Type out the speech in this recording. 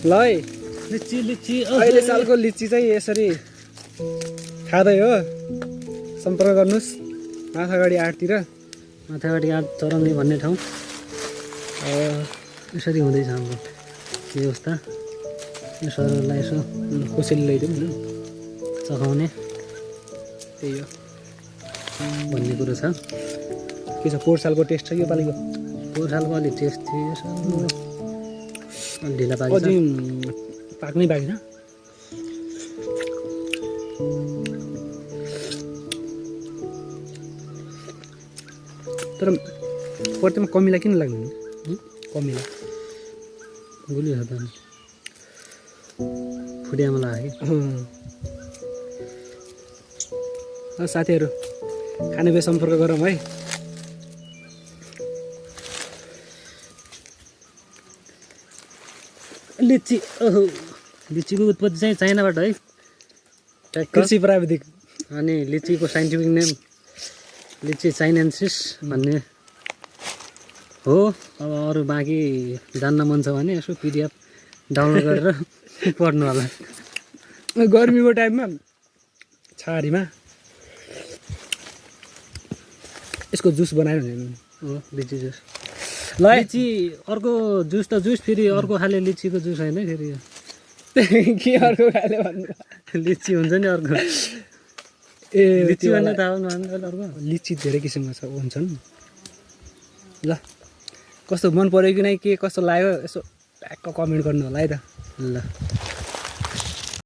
ल है लिची लिची अहिले सालको लिची चाहिँ यसरी खाँदै हो। सम्पर्क गर्नुहोस् माथागढी 8 तिर। माथागढी 8 चरङ्गी भन्ने ठाउँ यसरी हुँदैछ हाम्रो व्यवस्था। यो सरहरूलाई यसो कसैले ल्याइदिउँ न चखाउने त्यही हो भन्ने कुरो छ। के छ पोहोर सालको टेस्ट छ यो पालिको पोहोर सालको अलिक टेस्ट थियो यसो अलि ढिला पाकेको अझै पाक्नै बाँकी छ। तर पर्तेमा कमिला किन लाग्नु कमिला गुली छ त फुडियामा लाग्यो कि साथीहरू खाने बेला सम्पर्क गरौँ है। लिची ओहो लिचीको उत्पत्ति चाहिँ चाइनाबाट है कृषि प्राविधिक अनि लिचीको साइन्टिफिक नेम लिची चाइनेन्सिस भन्ने हो। अब अरू बाँकी जान्न मन छ भने यसो पिडिएफ डाउनलोड गरेर पढ्नु होला। गर्मीको टाइममा छारीमा यसको जुस बनाएर हुने हो लिची जुस। ल लिची अर्को जुस त जुस फेरि अर्को खाले लिचीको जुस होइन फेरि यो के अर्को खाले भन्नु लिची हुन्छ नि अर्को ए लिची भन्ने थाहा अर्को लिची धेरै किसिमको छ हुन्छन्। ल कस्तो मन पर्यो कि नै के कस्तो लाग्यो यसो ट्याक्क कमेन्ट गर्नु होला है त। ल